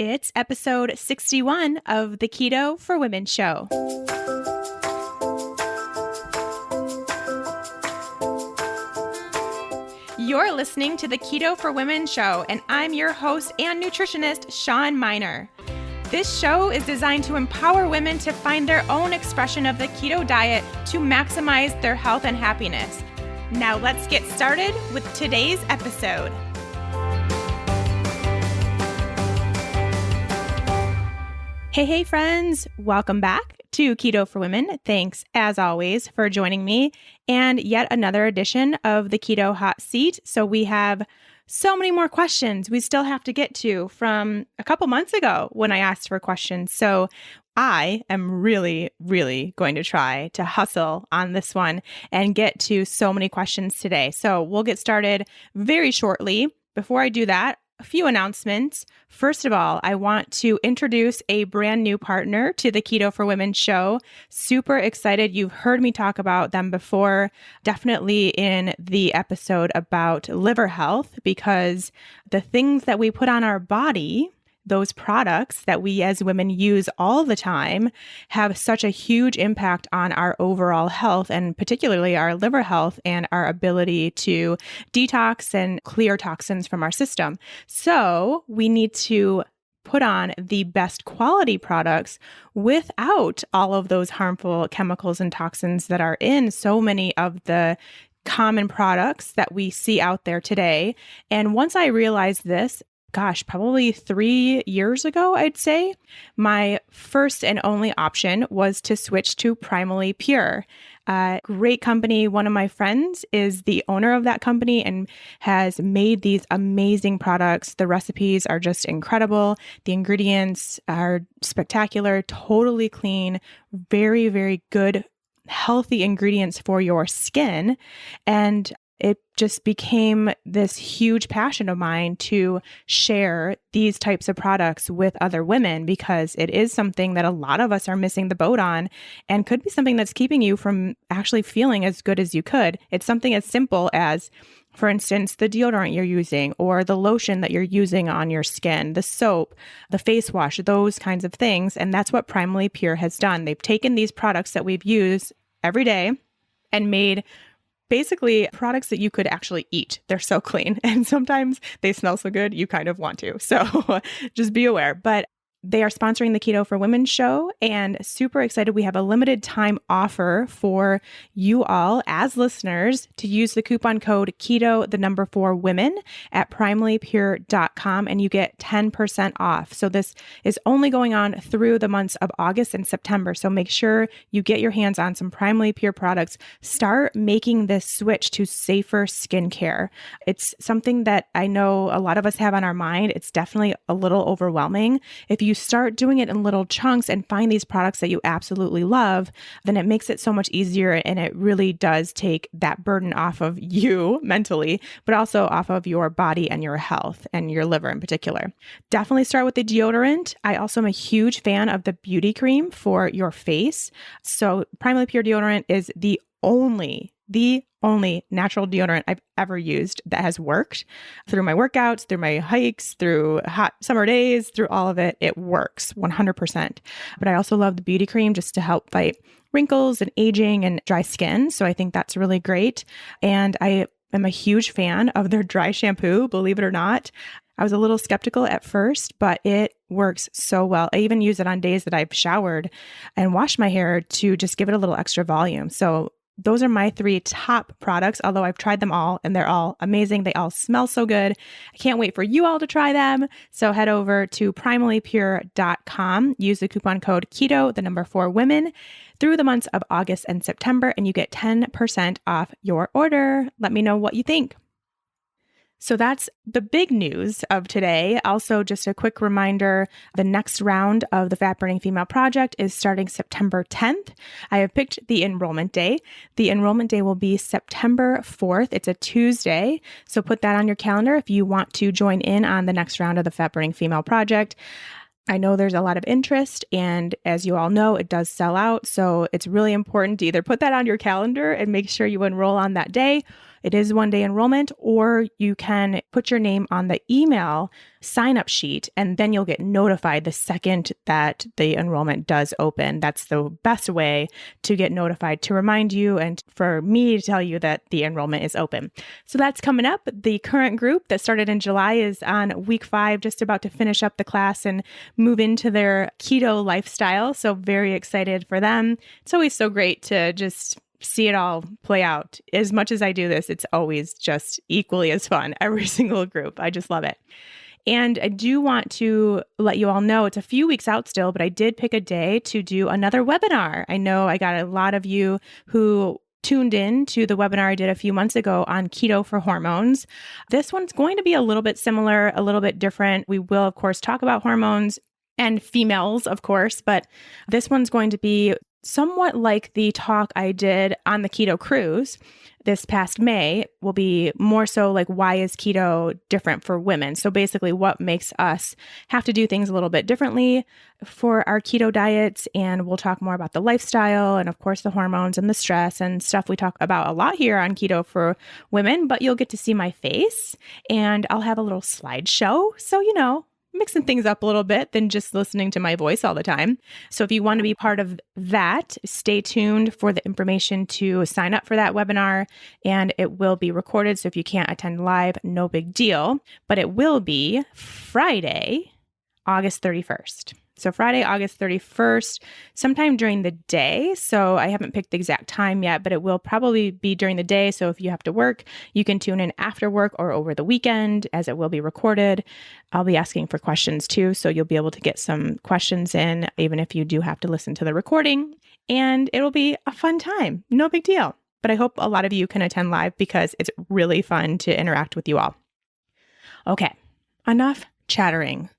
It's episode 61 of the Keto for Women show. You're listening to the Keto for Women show, and I'm your host and nutritionist, Shawn Miner. This show is designed to empower women to find their own expression of the keto diet to maximize their health and happiness. Now let's get started with today's episode. Hey friends, welcome back to Keto for Women. Thanks as always for joining me and yet another edition of the Keto Hot Seat. So we have so many more questions we still have to get to from a couple months ago when I asked for questions. So I am really going to try to hustle on this one and get to so many questions today. So we'll get started very shortly. Before I do that, a few announcements. First of all, I want to introduce a brand new partner to the Keto for Women show. Super excited. You've heard me talk about them before, definitely in the episode about liver health, because the things that we put on our body, those products that we as women use all the time, have such a huge impact on our overall health and particularly our liver health and our ability to detox and clear toxins from our system. So we need to put on the best quality products without all of those harmful chemicals and toxins that are in so many of the common products that we see out there today. And once I realized this, probably 3 years ago, I'd say, my first and only option was to switch to Primally Pure. Great company. One of my friends is the owner of that company and has made these amazing products. The recipes are just incredible. The ingredients are spectacular, totally clean, very good, healthy ingredients for your skin. And it just became this huge passion of mine to share these types of products with other women because it is something that a lot of us are missing the boat on and could be something that's keeping you from actually feeling as good as you could. It's something as simple as, for instance, the deodorant you're using or the lotion that you're using on your skin, the soap, the face wash, those kinds of things. And that's what Primally Pure has done. They've taken these products that we've used every day and made basically products that you could actually eat. They're so clean. And sometimes they smell so good, you kind of want to. So just be aware. But they are sponsoring the Keto for Women show and super excited. We have a limited time offer for you all as listeners to use the coupon code KETO4WOMEN at primallypure.com and you get 10% off. So this is only going on through the months of August and September. So make sure you get your hands on some Primally Pure products. Start making this switch to safer skincare. It's something that I know a lot of us have on our mind. It's definitely a little overwhelming. If you start doing it in little chunks and find these products that you absolutely love, then it makes it so much easier and it really does take that burden off of you mentally, but also off of your body and your health and your liver in particular. Definitely start with the deodorant. I also am a huge fan of the beauty cream for your face. So Primally Pure deodorant is the only natural deodorant I've ever used that has worked through my workouts, through my hikes, through hot summer days, through all of it. It works 100%. But I also love the beauty cream just to help fight wrinkles and aging and dry skin. So I think that's really great. And I am a huge fan of their dry shampoo, believe it or not. I was a little skeptical at first, but it works so well. I even use it on days that I've showered and washed my hair to just give it a little extra volume. So those are my 3 top products, although I've tried them all and they're all amazing. They all smell so good. I can't wait for you all to try them. So head over to primallypure.com, use the coupon code KETO4WOMEN through the months of August and September, and you get 10% off your order. Let me know what you think. So that's the big news of today. Also, just a quick reminder, the next round of the Fat Burning Female Project is starting September 10th. I have picked the enrollment day. The enrollment day will be September 4th. It's a Tuesday. So put that on your calendar if you want to join in on the next round of the Fat Burning Female Project. I know there's a lot of interest, and as you all know, it does sell out. So it's really important to either put that on your calendar and make sure you enroll on that day. It is one-day enrollment, or you can put your name on the email sign-up sheet, and then you'll get notified the second that the enrollment does open. That's the best way to get notified, to remind you and for me to tell you that the enrollment is open. So that's coming up. The current group that started in July is on week 5, just about to finish up the class and move into their keto lifestyle. So very excited for them. It's always so great to just see it all play out. As much as I do this, it's always just equally as fun, every single group. I just love it. And I do want to let you all know it's a few weeks out still, but I did pick a day to do another webinar. I know I got a lot of you who tuned in to the webinar I did a few months ago on keto for hormones. This one's going to be a little bit similar, a little bit different. We will, of course, talk about hormones and females, of course, but this one's going to be somewhat like the talk I did on the keto cruise this past May. Will be more so like, why is keto different for women? So basically what makes us have to do things a little bit differently for our keto diets. And we'll talk more about the lifestyle and of course the hormones and the stress and stuff we talk about a lot here on Keto for Women, but you'll get to see my face and I'll have a little slideshow. So, mixing things up a little bit than just listening to my voice all the time. So if you want to be part of that, stay tuned for the information to sign up for that webinar, and it will be recorded. So if you can't attend live, no big deal, but it will be Friday, August 31st. So Friday, August 31st, sometime during the day. So I haven't picked the exact time yet, but it will probably be during the day. So if you have to work, you can tune in after work or over the weekend, as it will be recorded. I'll be asking for questions too. So you'll be able to get some questions in, even if you do have to listen to the recording. And it'll be a fun time. No big deal. But I hope a lot of you can attend live because it's really fun to interact with you all. Okay, enough chattering.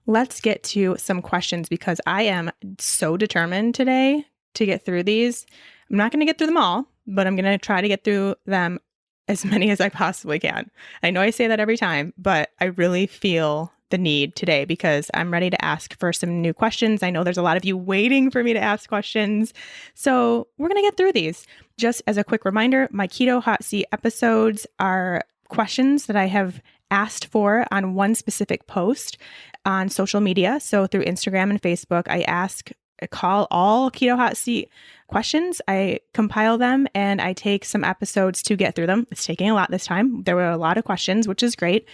Let's get to some questions because I am so determined today to get through these. I'm not going to get through them all, but I'm going to try to get through them as many as I possibly can. I know I say that every time, but I really feel the need today because I'm ready to ask for some new questions. I know there's a lot of you waiting for me to ask questions. So we're going to get through these. Just as a quick reminder, my Keto Hot Seat episodes are questions that I have asked for on one specific post on social media. So through Instagram and Facebook, I call all Keto Hot Seat questions. I compile them and I take some episodes to get through them. It's taking a lot this time. There were a lot of questions, which is great.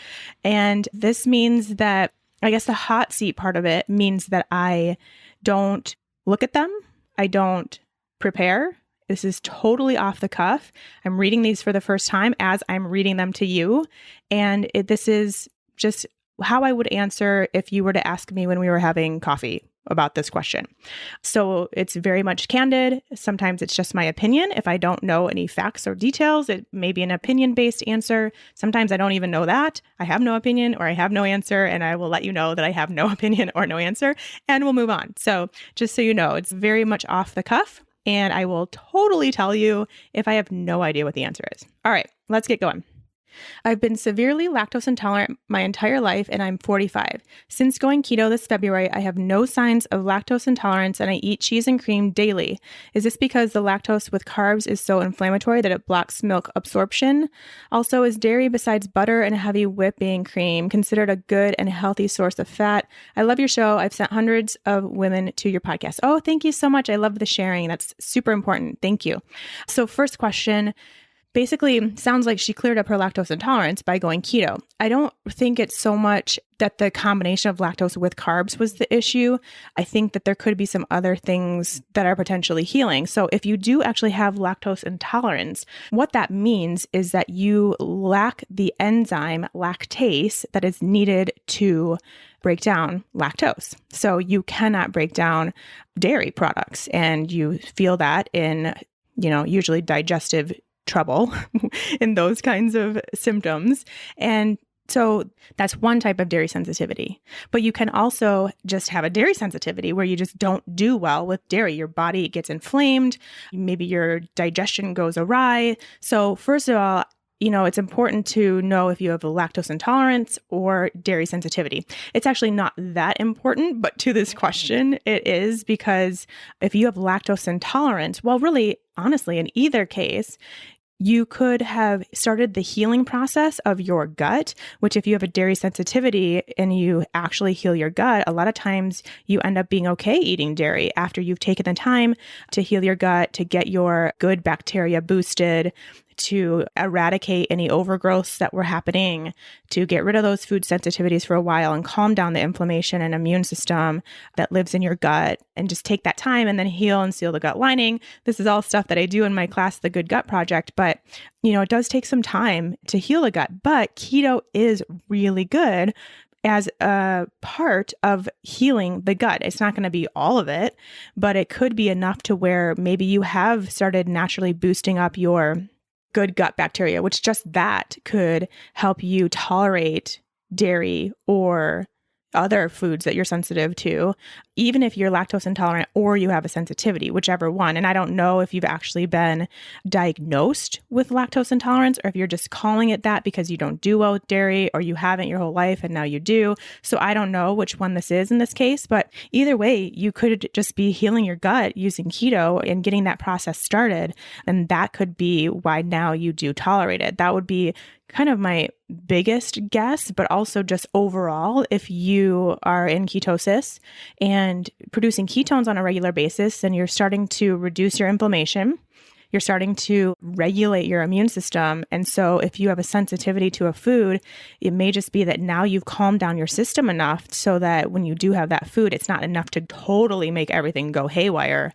And this means that, I guess the hot seat part of it means that I don't look at them. I don't prepare. This is totally off the cuff. I'm reading these for the first time as I'm reading them to you. And this is just how I would answer if you were to ask me when we were having coffee about this question. So it's very much candid. Sometimes it's just my opinion. If I don't know any facts or details, it may be an opinion-based answer. Sometimes I don't even know that. I have no opinion or I have no answer, and I will let you know that I have no opinion or no answer, and we'll move on. So just so you know, it's very much off the cuff, and I will totally tell you if I have no idea what the answer is. All right, let's get going. I've been severely lactose intolerant my entire life, and I'm 45. Since going keto this February, I have no signs of lactose intolerance, and I eat cheese and cream daily. Is this because the lactose with carbs is so inflammatory that it blocks milk absorption? Also, is dairy besides butter and heavy whipping cream considered a good and healthy source of fat? I love your show. I've sent hundreds of women to your podcast. Oh, thank you so much. I love the sharing. That's super important. Thank you. So first question. Basically, sounds like she cleared up her lactose intolerance by going keto. I don't think it's so much that the combination of lactose with carbs was the issue. I think that there could be some other things that are potentially healing. So if you do actually have lactose intolerance, what that means is that you lack the enzyme lactase that is needed to break down lactose. So you cannot break down dairy products, and you feel that in, usually digestive trouble in those kinds of symptoms. And so that's one type of dairy sensitivity. But you can also just have a dairy sensitivity where you just don't do well with dairy. Your body gets inflamed. Maybe your digestion goes awry. So first of all, it's important to know if you have a lactose intolerance or dairy sensitivity. It's actually not that important, but to this question, it is, because if you have lactose intolerance, well, really, honestly, in either case, you could have started the healing process of your gut, which if you have a dairy sensitivity and you actually heal your gut, a lot of times you end up being okay eating dairy after you've taken the time to heal your gut, to get your good bacteria boosted, to eradicate any overgrowths that were happening, to get rid of those food sensitivities for a while and calm down the inflammation and immune system that lives in your gut, and just take that time and then heal and seal the gut lining. This is all stuff that I do in my class, The Good Gut Project, but it does take some time to heal a gut, but keto is really good as a part of healing the gut. It's not going to be all of it, but it could be enough to where maybe you have started naturally boosting up your good gut bacteria, which just that could help you tolerate dairy or other foods that you're sensitive to, even if you're lactose intolerant or you have a sensitivity, whichever one. And I don't know if you've actually been diagnosed with lactose intolerance or if you're just calling it that because you don't do well with dairy or you haven't your whole life and now you do. So I don't know which one this is in this case, but either way, you could just be healing your gut using keto and getting that process started. And that could be why now you do tolerate it. That would be kind of my biggest guess, but also just overall, if you are in ketosis and producing ketones on a regular basis, and you're starting to reduce your inflammation, you're starting to regulate your immune system. And so if you have a sensitivity to a food, it may just be that now you've calmed down your system enough so that when you do have that food, it's not enough to totally make everything go haywire,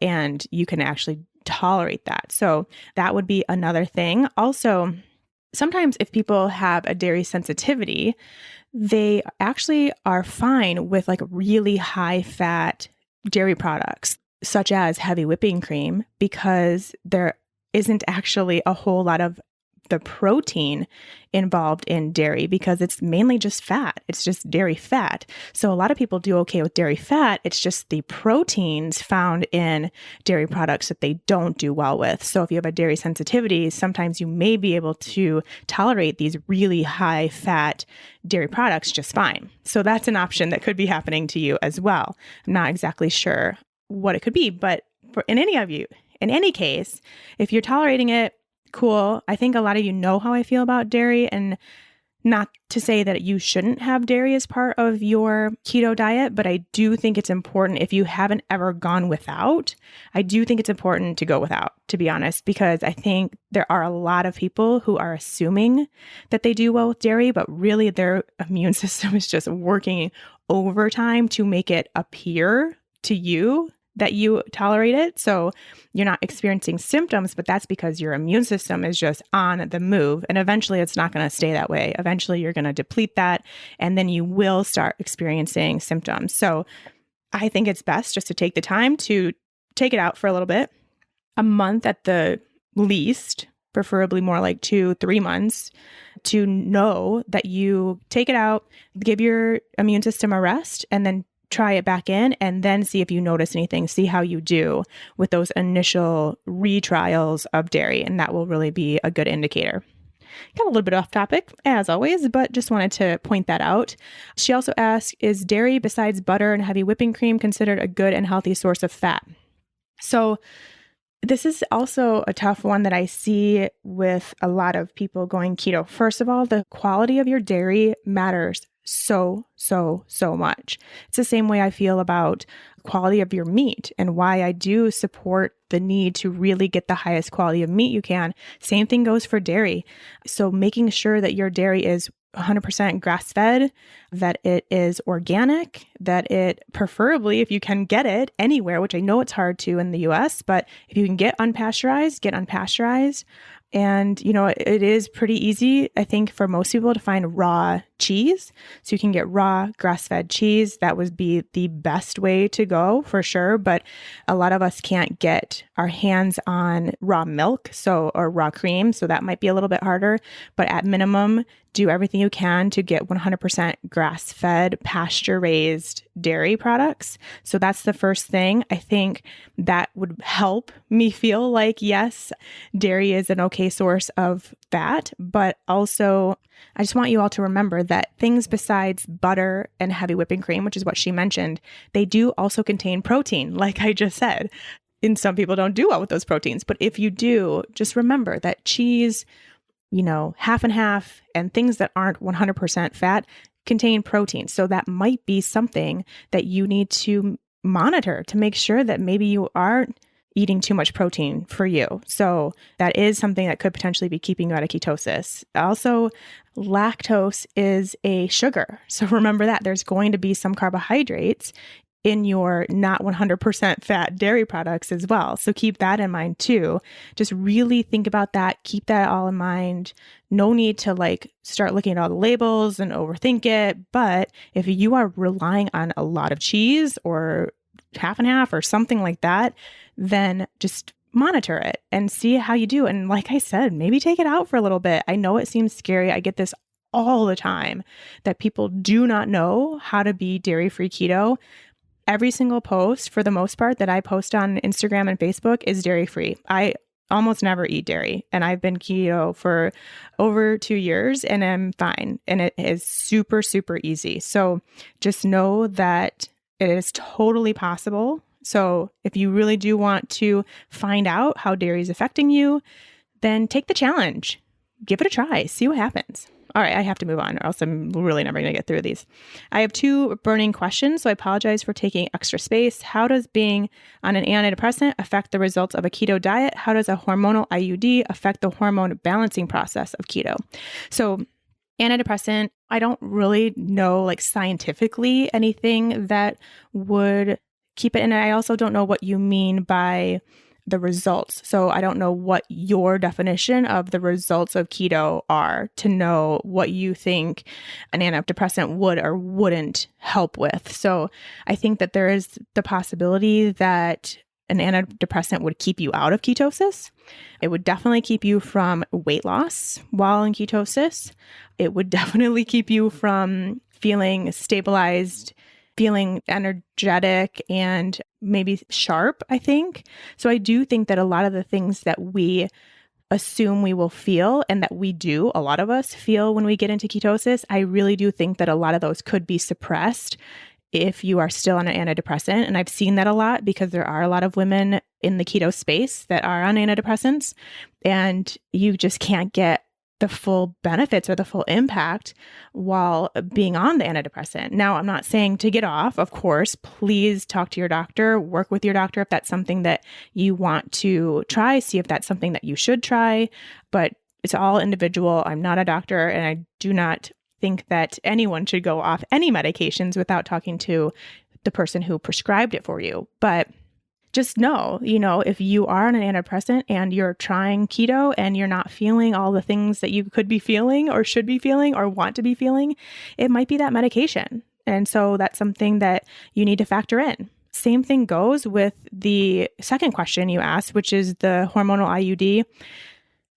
and you can actually tolerate that. So that would be another thing. Also, sometimes if people have a dairy sensitivity, they actually are fine with like really high fat dairy products, such as heavy whipping cream, because there isn't actually a whole lot of the protein involved in dairy because it's mainly just fat. It's just dairy fat. So a lot of people do okay with dairy fat. It's just the proteins found in dairy products that they don't do well with. So if you have a dairy sensitivity, sometimes you may be able to tolerate these really high fat dairy products just fine. So that's an option that could be happening to you as well. I'm not exactly sure what it could be, but in any case, if you're tolerating it, cool. I think a lot of you know how I feel about dairy, and not to say that you shouldn't have dairy as part of your keto diet, but I do think it's important if you haven't ever gone without, I do think it's important to go without, to be honest, because I think there are a lot of people who are assuming that they do well with dairy, but really their immune system is just working overtime to make it appear to you that you tolerate it. So you're not experiencing symptoms, but that's because your immune system is just on the move. And eventually it's not going to stay that way. Eventually you're going to deplete that, and then you will start experiencing symptoms. So I think it's best just to take the time to take it out for a little bit, a month at the least, preferably more like 2-3 months, to know that you take it out, give your immune system a rest, and then try it back in, and then see if you notice anything, see how you do with those initial retrials of dairy. And that will really be a good indicator. Got a little bit off topic as always, but just wanted to point that out. She also asked, is dairy besides butter and heavy whipping cream considered a good and healthy source of fat? So this is also a tough one that I see with a lot of people going keto. First of all, the quality of your dairy matters so much. It's the same way I feel about quality of your meat and why I do support the need to really get the highest quality of meat you can. Same thing goes for dairy. So making sure that your dairy is 100% grass-fed, that it is organic, that it preferably, if you can get it anywhere, which I know it's hard to in the US, but if you can get unpasteurized, get unpasteurized. And, it is pretty easy, I think, for most people to find raw cheese. So you can get raw grass-fed cheese. That would be the best way to go for sure. But a lot of us can't get our hands on raw milk, or raw cream. So that might be a little bit harder. But at minimum, do everything you can to get 100% grass-fed, pasture-raised dairy products. So that's the first thing. I think that would help me feel like, yes, dairy is an okay source of fat, but also I just want you all to remember that things besides butter and heavy whipping cream, which is what she mentioned, they do also contain protein, like I just said. And some people don't do well with those proteins. But if you do, just remember that cheese, half and half, and things that aren't 100% fat contain protein. So that might be something that you need to monitor to make sure that maybe you aren't eating too much protein for you. So that is something that could potentially be keeping you out of ketosis. Also, lactose is a sugar. So remember that there's going to be some carbohydrates in your not 100% fat dairy products as well. So keep that in mind too. Just really think about that. Keep that all in mind. No need to start looking at all the labels and overthink it. But if you are relying on a lot of cheese or half and half or something like that, then just monitor it and see how you do. And like I said, maybe take it out for a little bit. I know it seems scary. I get this all the time that people do not know how to be dairy-free keto. Every single post, for the most part, that I post on Instagram and Facebook is dairy-free. I almost never eat dairy, and I've been keto for over 2 years, and I'm fine. And it is super, super easy. So just know that it is totally possible. So if you really do want to find out how dairy is affecting you, then take the challenge. Give it a try. See what happens. All right, I have to move on or else I'm really never going to get through these. I have 2 burning questions, so I apologize for taking extra space. How does being on an antidepressant affect the results of a keto diet? How does a hormonal IUD affect the hormone balancing process of keto? So antidepressant, I don't really know scientifically anything that would keep it. And I also don't know what you mean by the results. So I don't know what your definition of the results of keto are to know what you think an antidepressant would or wouldn't help with. So I think that there is the possibility that an antidepressant would keep you out of ketosis. It would definitely keep you from weight loss while in ketosis. It would definitely keep you from feeling stabilized, feeling energetic, and maybe sharp, I think. So I do think that a lot of the things that we assume we will feel and that we do, a lot of us feel when we get into ketosis, I really do think that a lot of those could be suppressed if you are still on an antidepressant. And I've seen that a lot because there are a lot of women in the keto space that are on antidepressants, and you just can't get the full benefits or the full impact while being on the antidepressant. Now, I'm not saying to get off, of course. Please talk to your doctor, work with your doctor if that's something that you want to try, see if that's something that you should try, but it's all individual. I'm not a doctor, and I do not think that anyone should go off any medications without talking to the person who prescribed it for you. But just know, if you are on an antidepressant and you're trying keto and you're not feeling all the things that you could be feeling or should be feeling or want to be feeling, it might be that medication. And so that's something that you need to factor in. Same thing goes with the second question you asked, which is the hormonal IUD.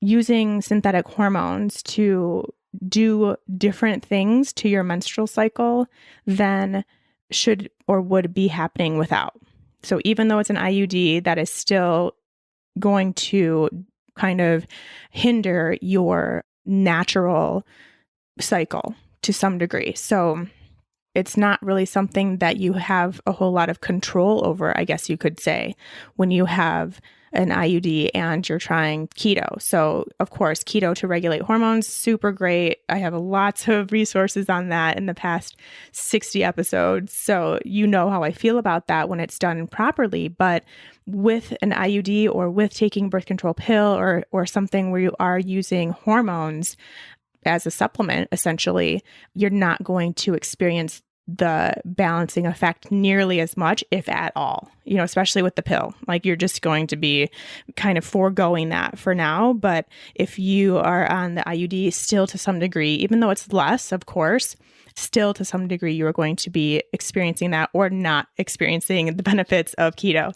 Using synthetic hormones to do different things to your menstrual cycle than should or would be happening without. So even though it's an IUD, that is still going to kind of hinder your natural cycle to some degree. So it's not really something that you have a whole lot of control over, I guess you could say, when you have an IUD and you're trying keto. So of course, keto to regulate hormones, super great. I have lots of resources on that in the past 60 episodes. So you know how I feel about that when it's done properly. But with an IUD or with taking birth control pill or something where you are using hormones as a supplement, essentially, you're not going to experience the balancing effect nearly as much, if at all, especially with the pill. You're just going to be kind of foregoing that for now. But if you are on the IUD, still to some degree, even though it's less, of course, still to some degree, you are going to be experiencing that or not experiencing the benefits of keto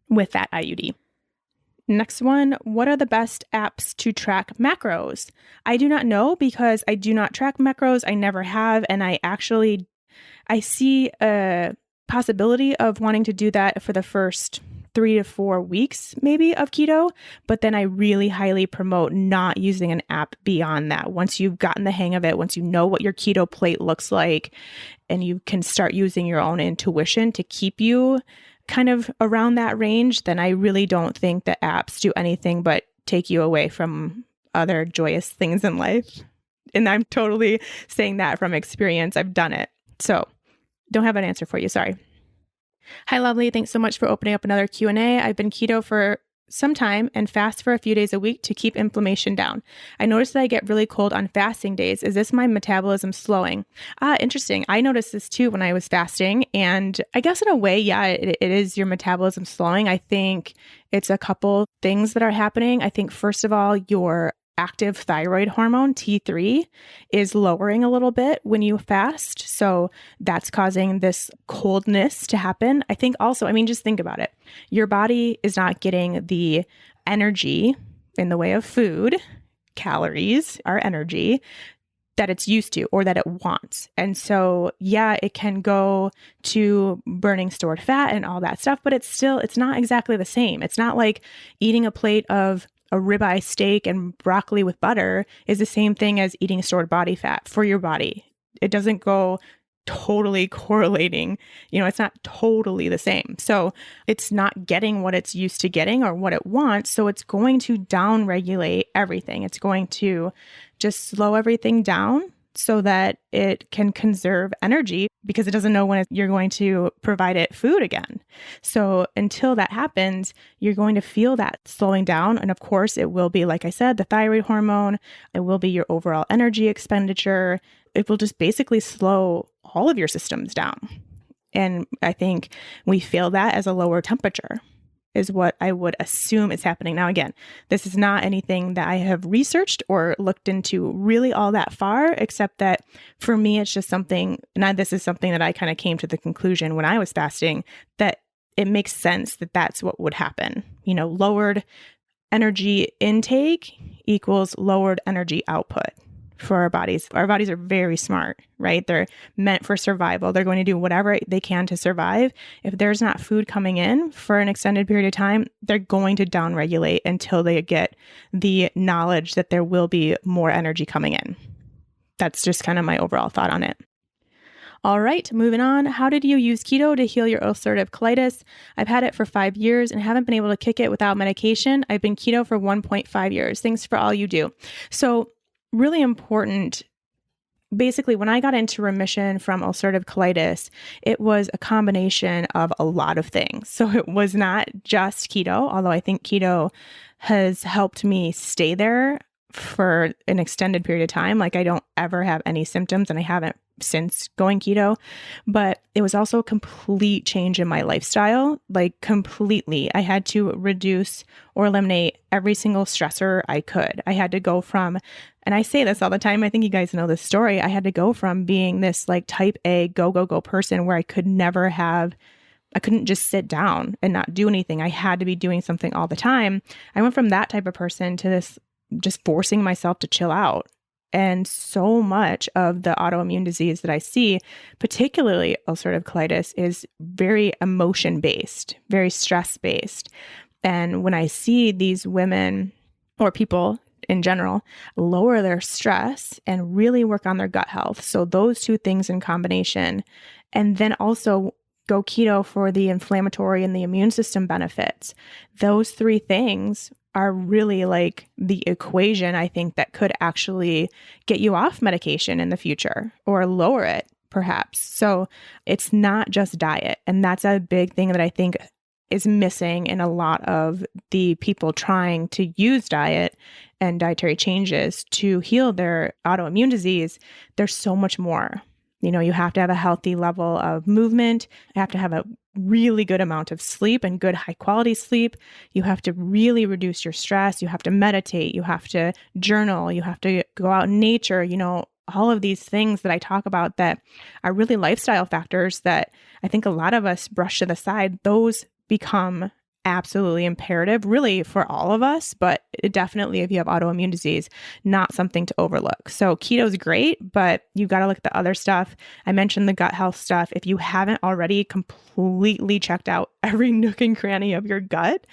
with that IUD. Next one, what are the best apps to track macros? I do not know because I do not track macros. I never have. And I see a possibility of wanting to do that for the first 3 to 4 weeks, maybe, of keto. But then I really highly promote not using an app beyond that. Once you've gotten the hang of it, once you know what your keto plate looks like, and you can start using your own intuition to keep you kind of around that range, then I really don't think that apps do anything but take you away from other joyous things in life. And I'm totally saying that from experience. I've done it. So don't have an answer for you. Sorry. Hi, lovely. Thanks so much for opening up another Q&A. I've been keto for some time and fast for a few days a week to keep inflammation down. I noticed that I get really cold on fasting days. Is this my metabolism slowing? Interesting. I noticed this too when I was fasting. And I guess in a way, yeah, it is your metabolism slowing. I think it's a couple things that are happening. I think first of all, your active thyroid hormone, T3, is lowering a little bit when you fast. So that's causing this coldness to happen. I think also, just think about it. Your body is not getting the energy in the way of food, calories are energy, that it's used to or that it wants. And so, yeah, it can go to burning stored fat and all that stuff, but it's not exactly the same. It's not like eating a plate of a ribeye steak and broccoli with butter is the same thing as eating stored body fat for your body. It doesn't go totally correlating. It's not totally the same. So it's not getting what it's used to getting or what it wants. So it's going to down-regulate everything. It's going to just slow everything down so that it can conserve energy because it doesn't know when you're going to provide it food again. So until that happens, you're going to feel that slowing down. And of course, it will be, like I said, the thyroid hormone. It will be your overall energy expenditure. It will just basically slow all of your systems down. And I think we feel that as a lower temperature is what I would assume is happening. Now, again, this is not anything that I have researched or looked into really all that far, except that for me, it's just something, and this is something that I kind of came to the conclusion when I was fasting, that it makes sense that that's what would happen. Lowered energy intake equals lowered energy output for our bodies. Our bodies are very smart, right? They're meant for survival. They're going to do whatever they can to survive. If there's not food coming in for an extended period of time, they're going to downregulate until they get the knowledge that there will be more energy coming in. That's just kind of my overall thought on it. All right, moving on. How did you use keto to heal your ulcerative colitis? I've had it for 5 years and haven't been able to kick it without medication. I've been keto for 1.5 years. Thanks for all you do. So really important. Basically, when I got into remission from ulcerative colitis, it was a combination of a lot of things. So it was not just keto, although I think keto has helped me stay there for an extended period of time. Like I don't ever have any symptoms and I haven't since going keto, but it was also a complete change in my lifestyle, like completely. I had to reduce or eliminate every single stressor I could. I had to go from, and I say this all the time, I think you guys know this story. I had to go from being this like type A go person where I couldn't just sit down and not do anything. I had to be doing something all the time. I went from that type of person to this just forcing myself to chill out. And so much of the autoimmune disease that I see, particularly ulcerative colitis, is very emotion-based, very stress-based. And when I see these women or people in general lower their stress and really work on their gut health, so those two things in combination, and then also go keto for the inflammatory and the immune system benefits, those three things are really like the equation, I think, that could actually get you off medication in the future or lower it perhaps. So it's not just diet. And that's a big thing that I think is missing in a lot of the people trying to use diet and dietary changes to heal their autoimmune disease. There's so much more. You have to have a healthy level of movement. You have to have a really good amount of sleep and good high quality sleep. You have to really reduce your stress. You have to meditate. You have to journal. You have to go out in nature. All of these things that I talk about that are really lifestyle factors that I think a lot of us brush to the side. Those become absolutely imperative really for all of us, but definitely if you have autoimmune disease, not something to overlook. So keto is great, but you've got to look at the other stuff. I mentioned the gut health stuff. If you haven't already completely checked out every nook and cranny of your gut,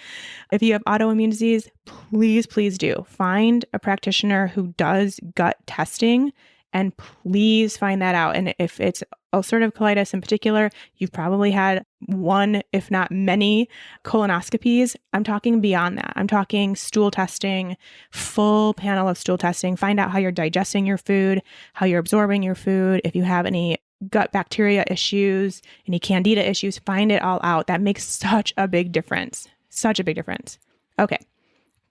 if you have autoimmune disease, please do find a practitioner who does gut testing And please find that out. And if it's ulcerative colitis in particular, you've probably had one, if not many, colonoscopies. I'm talking beyond that. I'm talking stool testing, full panel of stool testing. Find out how you're digesting your food, how you're absorbing your food. If you have any gut bacteria issues, any candida issues, find it all out. That makes such a big difference. Such a big difference. Okay.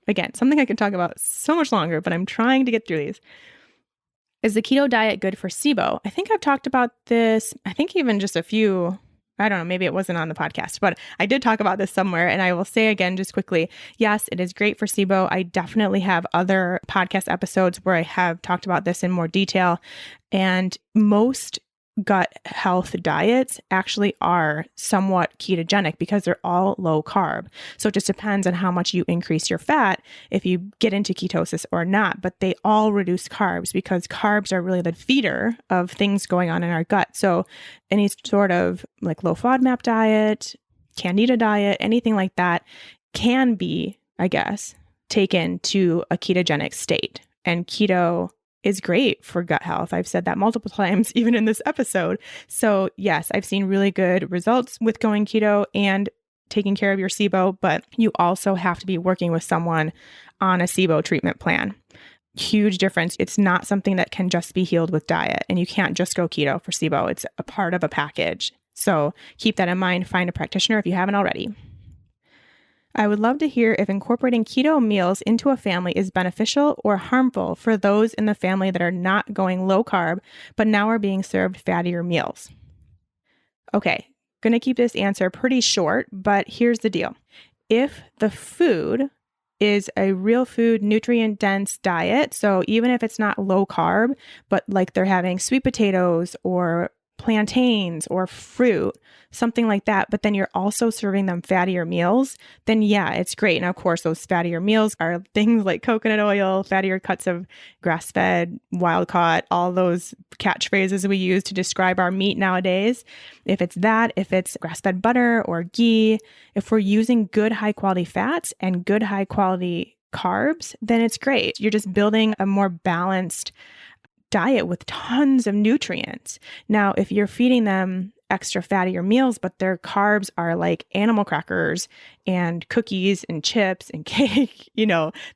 Again, something I can talk about so much longer, but I'm trying to get through these. Is the keto diet good for SIBO? I think I've talked about this, I think even just a few, I don't know, maybe it wasn't on the podcast, but I did talk about this somewhere. And I will say again, just quickly, yes, it is great for SIBO. I definitely have other podcast episodes where I have talked about this in more detail. And most gut health diets actually are somewhat ketogenic because they're all low carb. So it just depends on how much you increase your fat if you get into ketosis or not, but they all reduce carbs because carbs are really the feeder of things going on in our gut. So any sort of like low FODMAP diet, candida diet, anything like that can be, I guess, taken to a ketogenic state. And keto is great for gut health. I've said that multiple times, even in this episode. So yes, I've seen really good results with going keto and taking care of your SIBO, but you also have to be working with someone on a SIBO treatment plan. Huge difference. It's not something that can just be healed with diet, and you can't just go keto for SIBO. It's a part of a package. So keep that in mind. Find a practitioner if you haven't already. I would love to hear if incorporating keto meals into a family is beneficial or harmful for those in the family that are not going low carb, but now are being served fattier meals. Okay, going to keep this answer pretty short, but here's the deal. If the food is a real food, nutrient-dense diet, so even if it's not low carb, but like they're having sweet potatoes or plantains or fruit, something like that, but then you're also serving them fattier meals, then yeah, it's great. Now, of course, those fattier meals are things like coconut oil, fattier cuts of grass-fed, wild-caught, all those catchphrases we use to describe our meat nowadays. If it's that, if it's grass-fed butter or ghee, if we're using good high-quality fats and good high-quality carbs, then it's great. You're just building a more balanced diet with tons of nutrients. Now, if you're feeding them extra fattier meals, but their carbs are like animal crackers and cookies and chips and cake,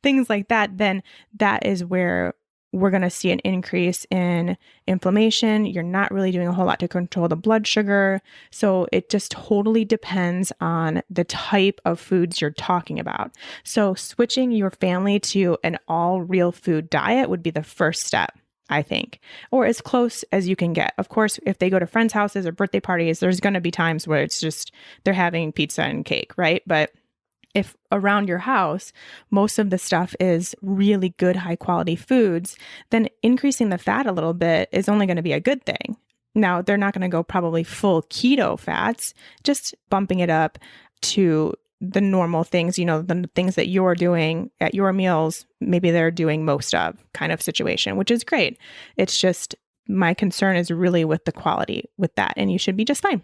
things like that, then that is where we're going to see an increase in inflammation. You're not really doing a whole lot to control the blood sugar. So it just totally depends on the type of foods you're talking about. So switching your family to an all real food diet would be the first step, I think, or as close as you can get. Of course, if they go to friends' houses or birthday parties, there's going to be times where it's just they're having pizza and cake, right? But if around your house, most of the stuff is really good, high quality foods, then increasing the fat a little bit is only going to be a good thing. Now, they're not going to go probably full keto fats, just bumping it up to the normal things, the things that you're doing at your meals, maybe they're doing most of kind of situation, which is great. It's just my concern is really with the quality with that, and you should be just fine.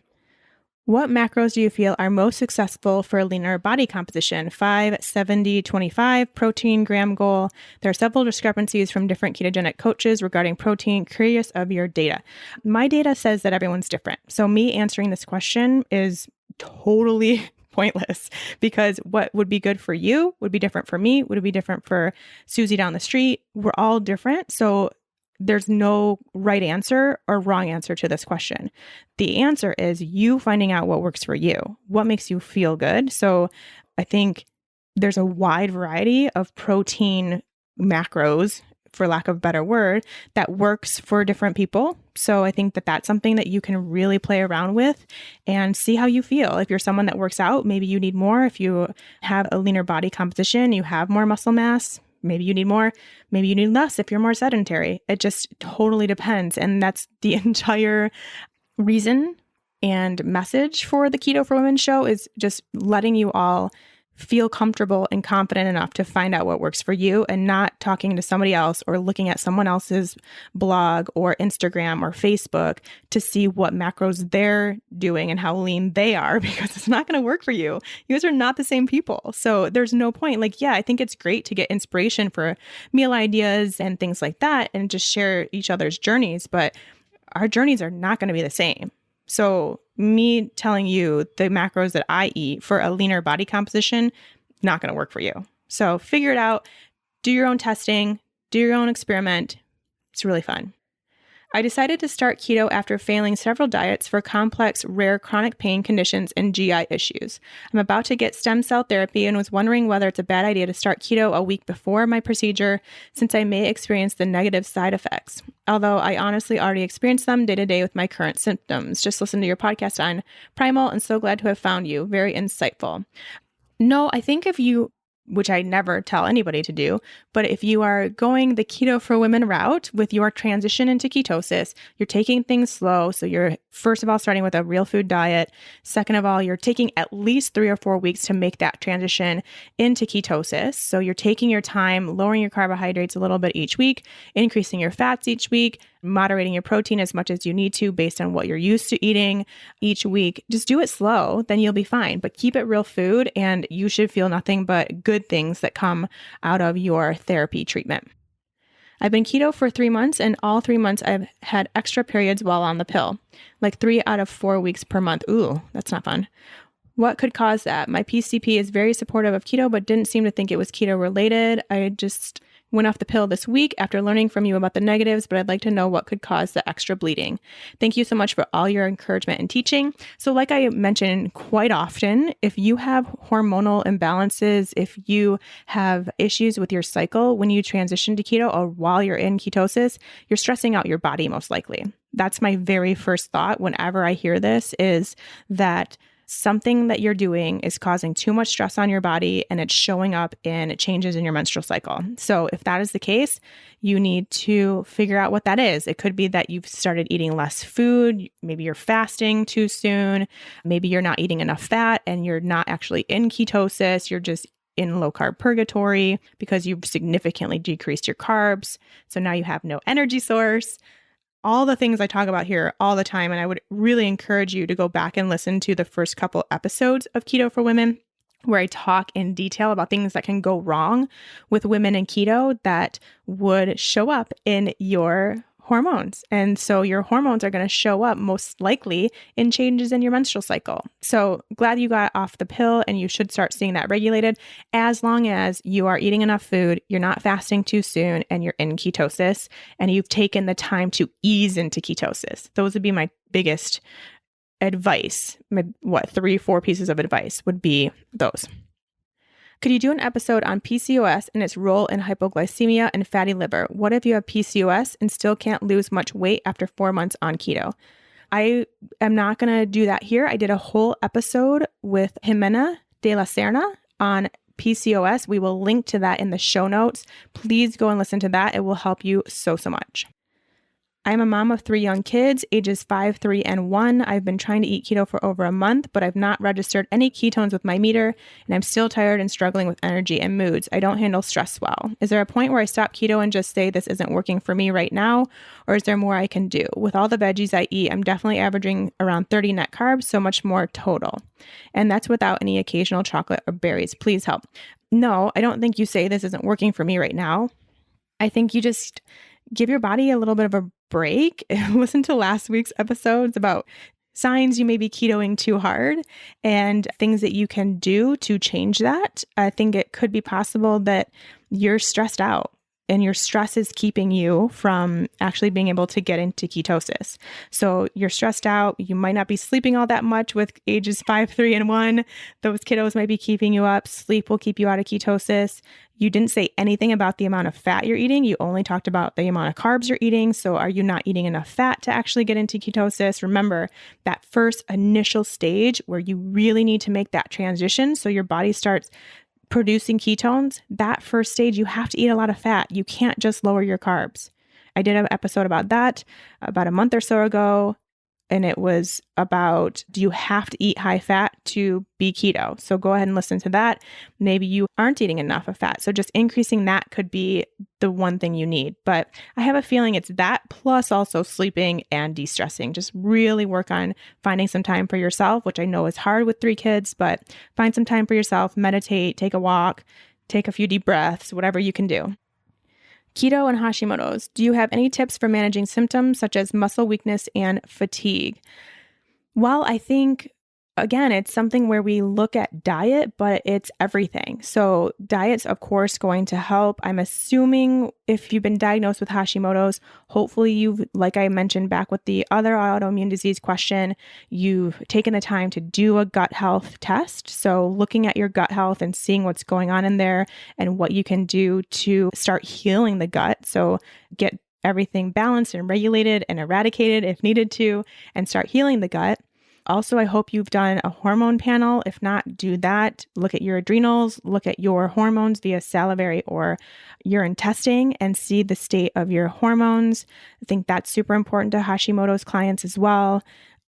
What macros do you feel are most successful for a leaner body composition? 5, 70, 25, protein gram goal. There are several discrepancies from different ketogenic coaches regarding protein. Curious of your data. My data says that everyone's different. So me answering this question is totally pointless because what would be good for you would be different for me, would be different for Susie down the street. We're all different. So there's no right answer or wrong answer to this question. The answer is you finding out what works for you, what makes you feel good. So I think there's a wide variety of protein macros, for lack of a better word, that works for different people. So I think that that's something that you can really play around with and see how you feel. If you're someone that works out, maybe you need more. If you have a leaner body composition, you have more muscle mass, maybe you need more, maybe you need less if you're more sedentary. It just totally depends. And that's the entire reason and message for the Keto for Women show is just letting you all feel comfortable and confident enough to find out what works for you and not talking to somebody else or looking at someone else's blog or Instagram or Facebook to see what macros they're doing and how lean they are, because it's not going to work for you. You guys are not the same people. So there's no point. Like, yeah, I think it's great to get inspiration for meal ideas and things like that and just share each other's journeys, but our journeys are not going to be the same. So me telling you the macros that I eat for a leaner body composition, not going to work for you. So figure it out, do your own testing, do your own experiment. It's really fun. I decided to start keto after failing several diets for complex, rare chronic pain conditions and GI issues. I'm about to get stem cell therapy and was wondering whether it's a bad idea to start keto a week before my procedure, since I may experience the negative side effects. Although I honestly already experience them day to day with my current symptoms. Just listen to your podcast on Primal and so glad to have found you. Very insightful. No, I think if you, which I never tell anybody to do, but if you are going the keto for women route with your transition into ketosis, you're taking things slow. So you're first of all starting with a real food diet. Second of all, you're taking at least 3 or 4 weeks to make that transition into ketosis. So you're taking your time, lowering your carbohydrates a little bit each week, increasing your fats each week, moderating your protein as much as you need to based on what you're used to eating each week. Just do it slow, then you'll be fine. But keep it real food and you should feel nothing but good things that come out of your therapy treatment. I've been keto for 3 months and all 3 months I've had extra periods while on the pill, like 3 out of 4 weeks per month. Ooh, that's not fun. What could cause that? My PCP is very supportive of keto, but didn't seem to think it was keto related. I just went off the pill this week after learning from you about the negatives, but I'd like to know what could cause the extra bleeding. Thank you so much for all your encouragement and teaching. So like I mentioned quite often, if you have hormonal imbalances, if you have issues with your cycle when you transition to keto or while you're in ketosis, you're stressing out your body most likely. That's my very first thought whenever I hear this, is that something that you're doing is causing too much stress on your body and it's showing up in changes in your menstrual cycle. So if that is the case, you need to figure out what that is. It could be that you've started eating less food. Maybe you're fasting too soon. Maybe you're not eating enough fat and you're not actually in ketosis. You're just in low carb purgatory because you've significantly decreased your carbs. So now you have no energy source. All the things I talk about here all the time. And I would really encourage you to go back and listen to the first couple episodes of Keto for Women, where I talk in detail about things that can go wrong with women in keto that would show up in your hormones. And so your hormones are going to show up most likely in changes in your menstrual cycle. So glad you got off the pill and you should start seeing that regulated as long as you are eating enough food, you're not fasting too soon, and you're in ketosis and you've taken the time to ease into ketosis. Those would be my biggest advice. My 3, 4 pieces of advice would be those. Could you do an episode on PCOS and its role in hypoglycemia and fatty liver? What if you have PCOS and still can't lose much weight after 4 months on keto? I am not going to do that here. I did a whole episode with Jimena de la Serna on PCOS. We will link to that in the show notes. Please go and listen to that. It will help you so much. I'm a mom of 3 young kids, ages 5, 3, and 1. I've been trying to eat keto for over a month, but I've not registered any ketones with my meter, and I'm still tired and struggling with energy and moods. I don't handle stress well. Is there a point where I stop keto and just say this isn't working for me right now, or is there more I can do? With all the veggies I eat, I'm definitely averaging around 30 net carbs, so much more total. And that's without any occasional chocolate or berries. Please help. No, I don't think you say this isn't working for me right now. I think you just give your body a little bit of a break. Listen to last week's episodes about signs you may be ketoing too hard and things that you can do to change that. I think it could be possible that you're stressed out and your stress is keeping you from actually being able to get into ketosis. So you're stressed out. You might not be sleeping all that much with ages 5, 3, and 1. Those kiddos might be keeping you up. Sleep will keep you out of ketosis. You didn't say anything about the amount of fat you're eating. You only talked about the amount of carbs you're eating. So are you not eating enough fat to actually get into ketosis? Remember that first initial stage where you really need to make that transition so your body starts producing ketones. That first stage, you have to eat a lot of fat. You can't just lower your carbs. I did an episode about that about a month or so ago. and it was about, do you have to eat high fat to be keto? So go ahead and listen to that. Maybe you aren't eating enough of fat. So just increasing that could be the one thing you need. But I have a feeling it's that plus also sleeping and de-stressing. Just really work on finding some time for yourself, which I know is hard with 3 kids, but find some time for yourself, meditate, take a walk, take a few deep breaths, whatever you can do. Keto and Hashimoto's. Do you have any tips for managing symptoms such as muscle weakness and fatigue? Well, I think, again, it's something where we look at diet, but it's everything. So diet's, of course, going to help. I'm assuming if you've been diagnosed with Hashimoto's, hopefully you've, like I mentioned back with the other autoimmune disease question, you've taken the time to do a gut health test. So looking at your gut health and seeing what's going on in there and what you can do to start healing the gut. So get everything balanced and regulated and eradicated if needed to, and start healing the gut. Also, I hope you've done a hormone panel. If not, do that. Look at your adrenals, look at your hormones via salivary or urine testing and see the state of your hormones. I think that's super important to Hashimoto's clients as well.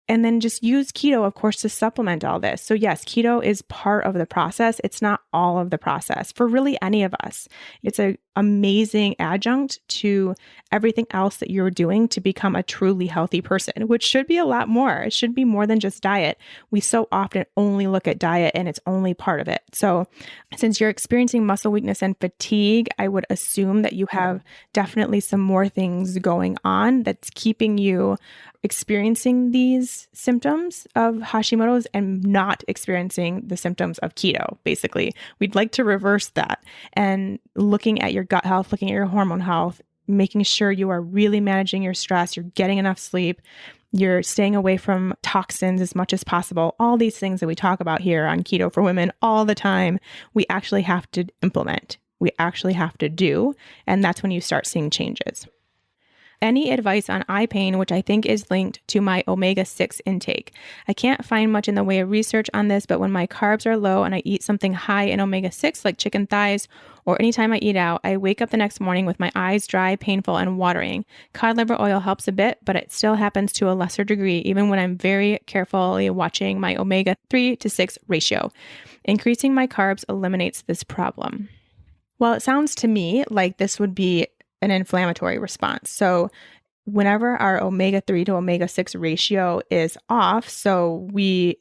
And then just use keto, of course, to supplement all this. So yes, keto is part of the process. It's not all of the process for really any of us. It's an amazing adjunct to everything else that you're doing to become a truly healthy person, which should be a lot more. It should be more than just diet. We so often only look at diet and it's only part of it. So since you're experiencing muscle weakness and fatigue, I would assume that you have definitely some more things going on that's keeping you experiencing these symptoms of Hashimoto's and not experiencing the symptoms of keto. Basically, we'd like to reverse that and looking at your gut health, looking at your hormone health, making sure you are really managing your stress, you're getting enough sleep, you're staying away from toxins as much as possible. All these things that we talk about here on Keto for Women all the time, we actually have to implement. We actually have to do. And that's when you start seeing changes. Any advice on eye pain, which I think is linked to my omega-6 intake? I can't find much in the way of research on this, but when my carbs are low and I eat something high in omega-6 like chicken thighs, or anytime I eat out, I wake up the next morning with my eyes dry, painful, and watering. Cod liver oil helps a bit, but it still happens to a lesser degree, even when I'm very carefully watching my omega-3 to 6 ratio. Increasing my carbs eliminates this problem. Well, it sounds to me like this would be an inflammatory response. So whenever our omega-3 to omega-6 ratio is off, so we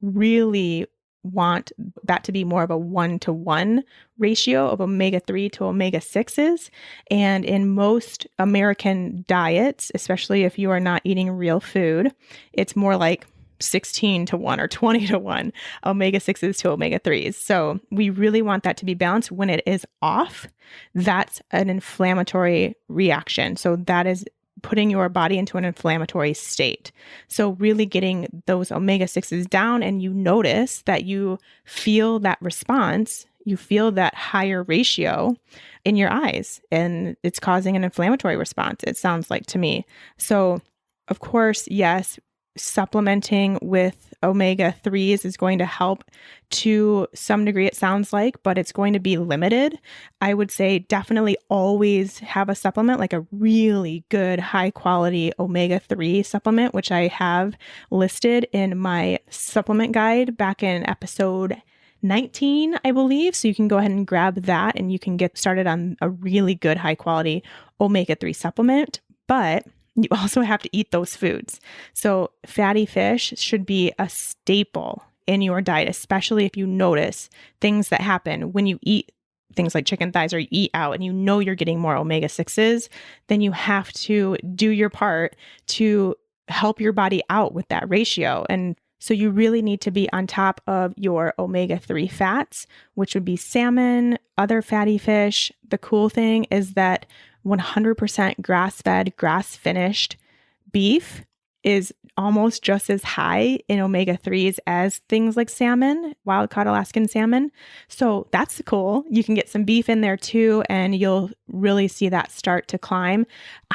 really want that to be more of a 1-to-1 ratio of omega-3 to omega-6s. And in most American diets, especially if you are not eating real food, it's more like 16-to-1 or 20-to-1 omega-6s to omega-3s. So we really want that to be balanced. When it is off, that's an inflammatory reaction. So that is putting your body into an inflammatory state. So really getting those omega-6s down, and you notice that you feel that response, you feel that higher ratio in your eyes, and it's causing an inflammatory response, it sounds like to me. So of course, yes, supplementing with omega-3s is going to help to some degree, it sounds like, but it's going to be limited. I would say definitely always have a supplement, like a really good high quality omega-3 supplement, which I have listed in my supplement guide back in episode 19, I believe. So you can go ahead and grab that and you can get started on a really good high quality omega-3 supplement. But you also have to eat those foods. So fatty fish should be a staple in your diet, especially if you notice things that happen when you eat things like chicken thighs or you eat out and you know you're getting more omega-6s, then you have to do your part to help your body out with that ratio. And so you really need to be on top of your omega-3 fats, which would be salmon, other fatty fish. The cool thing is that 100% grass-fed, grass-finished beef is almost just as high in omega-3s as things like salmon, wild-caught Alaskan salmon. So that's cool. You can get some beef in there too, and you'll really see that start to climb.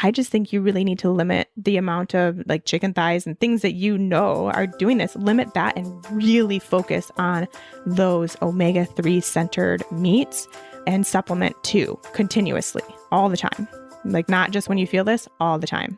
I just think you really need to limit the amount of like chicken thighs and things that you know are doing this. Limit that and really focus on those omega-3 centered meats and supplement too, continuously, all the time. Like not just when you feel this, all the time.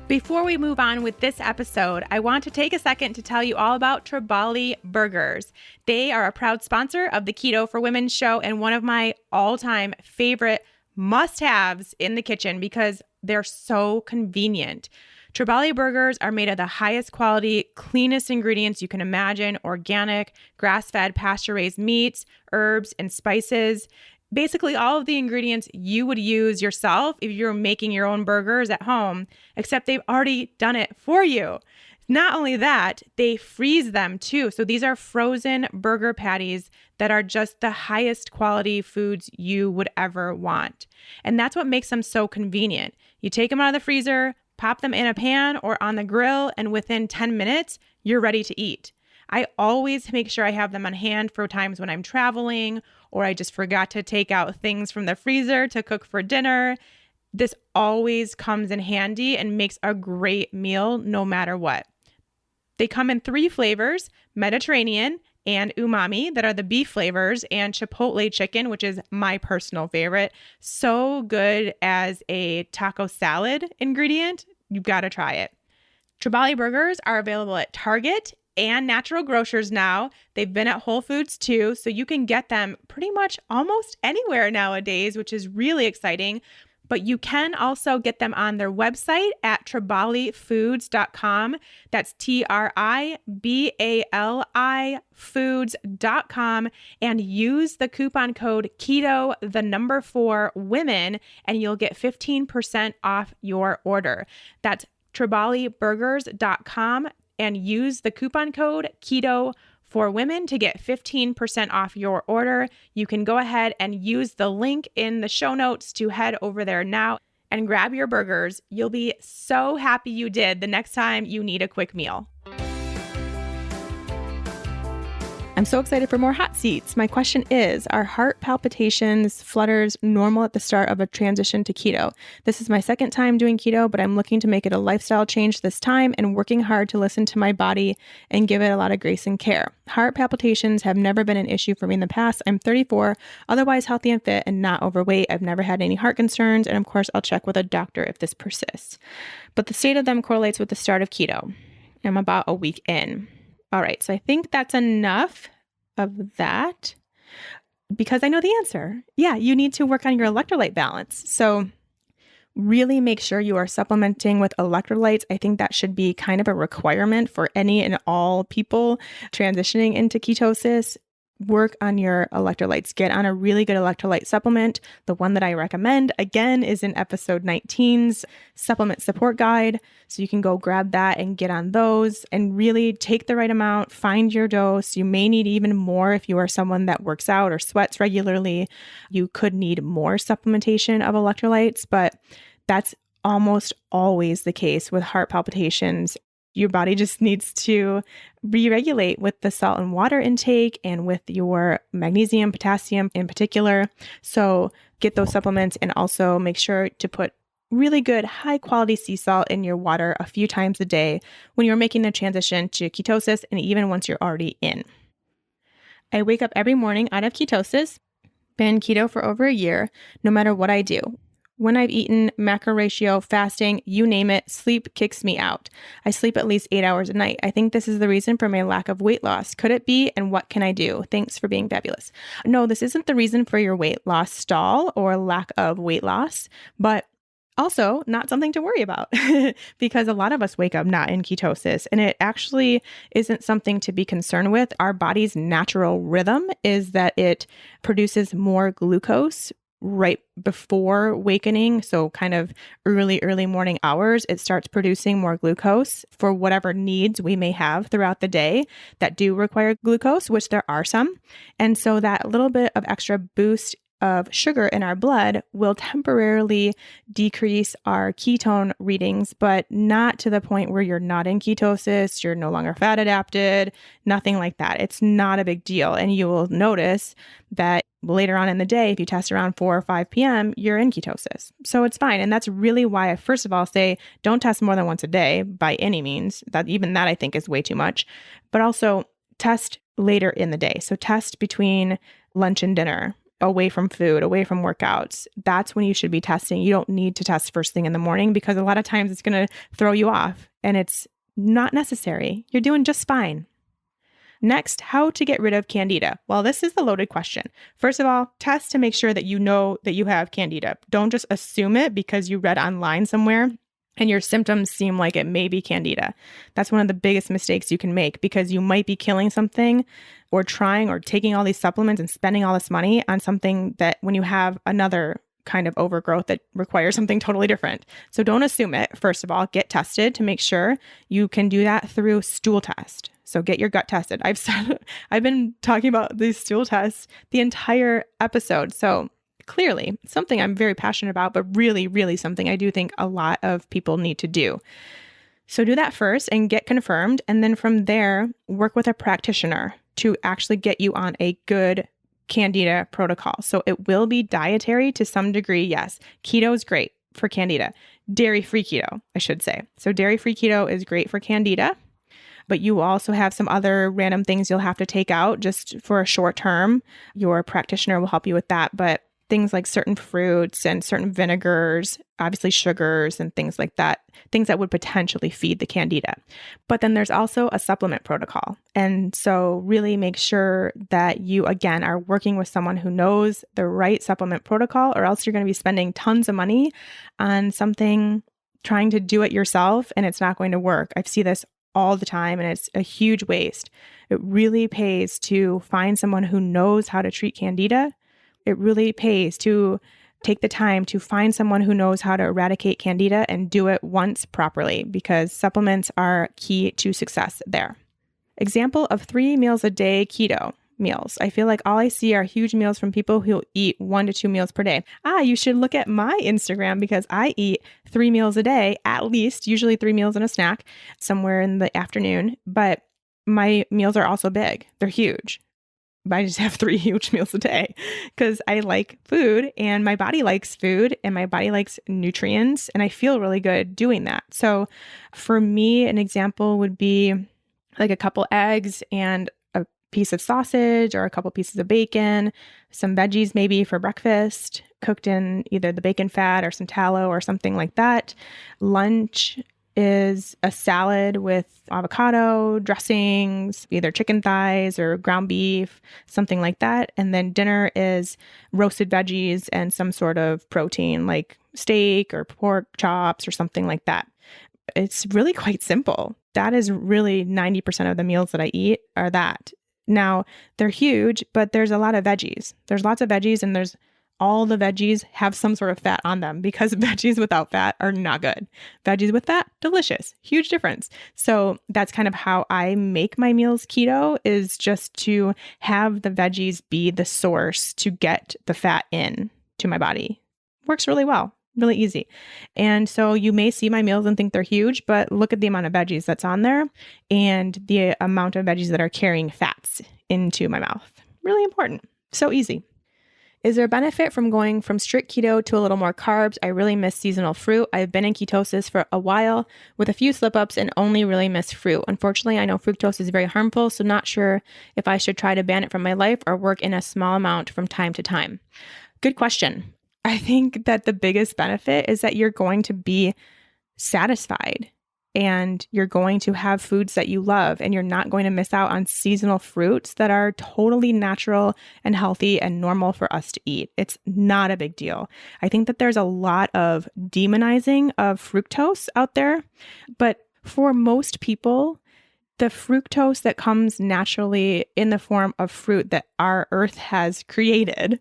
Before we move on with this episode, I want to take a second to tell you all about Tribali Burgers. They are a proud sponsor of the Keto for Women show and one of my all-time favorite must-haves in the kitchen because they're so convenient. Tribali Burgers are made of the highest quality, cleanest ingredients you can imagine: organic, grass-fed, pasture-raised meats, herbs, and spices. Basically all of the ingredients you would use yourself if you're making your own burgers at home, except they've already done it for you. Not only that, they freeze them too. So these are frozen burger patties that are just the highest quality foods you would ever want. And that's what makes them so convenient. You take them out of the freezer, pop them in a pan or on the grill, and within 10 minutes, you're ready to eat. I always make sure I have them on hand for times when I'm traveling or I just forgot to take out things from the freezer to cook for dinner. This always comes in handy and makes a great meal no matter what. They come in 3 flavors: Mediterranean and umami, that are the beef flavors, and chipotle chicken, which is my personal favorite. So good as a taco salad ingredient. You've got to try it. Tribali Burgers are available at Target and natural grocers now. They've been at Whole Foods too, so you can get them pretty much almost anywhere nowadays, which is really exciting. But you can also get them on their website at tribalifoods.com. That's TRIBALI foods.com, and use the coupon code KETO4WOMEN and you'll get 15% off your order. That's tribaliburgers.com and use the coupon code KETO4WOMEN to get 15% off your order. You can go ahead and use the link in the show notes to head over there now and grab your burgers. You'll be so happy you did the next time you need a quick meal. I'm so excited for more hot seats. My question is, are heart palpitations, flutters normal at the start of a transition to keto? This is my second time doing keto, but I'm looking to make it a lifestyle change this time and working hard to listen to my body and give it a lot of grace and care. Heart palpitations have never been an issue for me in the past. I'm 34, otherwise healthy and fit and not overweight. I've never had any heart concerns, and of course, I'll check with a doctor if this persists. But the state of them correlates with the start of keto. I'm about a week in. All right, so I think that's enough of that because I know the answer. Yeah, you need to work on your electrolyte balance. So really make sure you are supplementing with electrolytes. I think that should be kind of a requirement for any and all people transitioning into ketosis. Work on your electrolytes. Get on a really good electrolyte supplement. The one that I recommend, again, is in episode 19's supplement support guide. So you can go grab that and get on those and really take the right amount, find your dose. You may need even more if you are someone that works out or sweats regularly. You could need more supplementation of electrolytes, but that's almost always the case with heart palpitations. Your body just needs to re-regulate with the salt and water intake and with your magnesium, potassium in particular. So get those supplements and also make sure to put really good high quality sea salt in your water a few times a day when you're making the transition to ketosis and even once you're already in. I wake up every morning out of ketosis, been keto for over a year, no matter what I do. When I've eaten, macro ratio, fasting, you name it, sleep kicks me out. I sleep at least 8 hours a night. I think this is the reason for my lack of weight loss. Could it be? And what can I do? Thanks for being fabulous. No, this isn't the reason for your weight loss stall or lack of weight loss, but also not something to worry about because a lot of us wake up not in ketosis and it actually isn't something to be concerned with. Our body's natural rhythm is that it produces more glucose right before awakening. So kind of early morning hours, it starts producing more glucose for whatever needs we may have throughout the day that do require glucose, which there are some. And so that little bit of extra boost of sugar in our blood will temporarily decrease our ketone readings, but not to the point where you're not in ketosis, you're no longer fat adapted, nothing like that. It's not a big deal. And you will notice that later on in the day, if you test around 4 or 5 p.m., you're in ketosis. So it's fine. And that's really why I first of all say, don't test more than once a day by any means. That I think is way too much, but also test later in the day. So test between lunch and dinner. away from food, away from workouts, that's when you should be testing. You don't need to test first thing in the morning because a lot of times it's going to throw you off and it's not necessary. You're doing just fine. Next, how to get rid of candida. Well, this is the loaded question. First of all, test to make sure that you know that you have candida. Don't just assume it because you read online somewhere and your symptoms seem like it may be candida. That's one of the biggest mistakes you can make because you might be killing something or trying or taking all these supplements and spending all this money on something that when you have another kind of overgrowth that requires something totally different. So don't assume it. First of all, get tested to make sure. You can do that through stool test. So get your gut tested. I've been talking about these stool tests the entire episode. So clearly something I'm very passionate about, but really, really something I do think a lot of people need to do. So do that first and get confirmed. And then from there, work with a practitioner to actually get you on a good candida protocol. So it will be dietary to some degree. Yes. Keto is great for candida. Dairy-free keto, I should say. So dairy-free keto is great for candida, but you also have some other random things you'll have to take out just for a short term. Your practitioner will help you with that. But things like certain fruits and certain vinegars, obviously sugars and things like that, things that would potentially feed the candida. But then there's also a supplement protocol. And so really make sure that you, again, are working with someone who knows the right supplement protocol, or else you're going to be spending tons of money on something, trying to do it yourself, and it's not going to work. I see this all the time, and it's a huge waste. It really pays to find someone who knows how to treat candida. It really pays to take the time to find someone who knows how to eradicate candida and do it once properly, because supplements are key to success there. Example of 3 meals a day keto meals. I feel like all I see are huge meals from people who eat 1 to 2 meals per day. You should look at my Instagram because I eat 3 meals a day, at least, usually 3 meals and a snack somewhere in the afternoon. But my meals are also big. They're huge. But I just have 3 huge meals a day because I like food and my body likes food and my body likes nutrients, and I feel really good doing that. So for me, an example would be like a couple eggs and a piece of sausage or a couple pieces of bacon, some veggies maybe for breakfast, cooked in either the bacon fat or some tallow or something like that. Lunch is a salad with avocado, dressings, either chicken thighs or ground beef, something like that. And then dinner is roasted veggies and some sort of protein like steak or pork chops or something like that. It's really quite simple. That is really 90% of the meals that I eat are that. Now, they're huge, but there's a lot of veggies. There's lots of veggies, and all the veggies have some sort of fat on them, because veggies without fat are not good. Veggies with fat, delicious, huge difference. So that's kind of how I make my meals keto, is just to have the veggies be the source to get the fat in to my body. Works really well, really easy. And so you may see my meals and think they're huge, but look at the amount of veggies that's on there and the amount of veggies that are carrying fats into my mouth. Really important. So easy. Is there a benefit from going from strict keto to a little more carbs? I really miss seasonal fruit. I've been in ketosis for a while with a few slip-ups and only really miss fruit. Unfortunately, I know fructose is very harmful, so not sure if I should try to ban it from my life or work in a small amount from time to time. Good question. I think that the biggest benefit is that you're going to be satisfied and you're going to have foods that you love, and you're not going to miss out on seasonal fruits that are totally natural and healthy and normal for us to eat. It's not a big deal. I think that there's a lot of demonizing of fructose out there, but for most people, the fructose that comes naturally in the form of fruit that our earth has created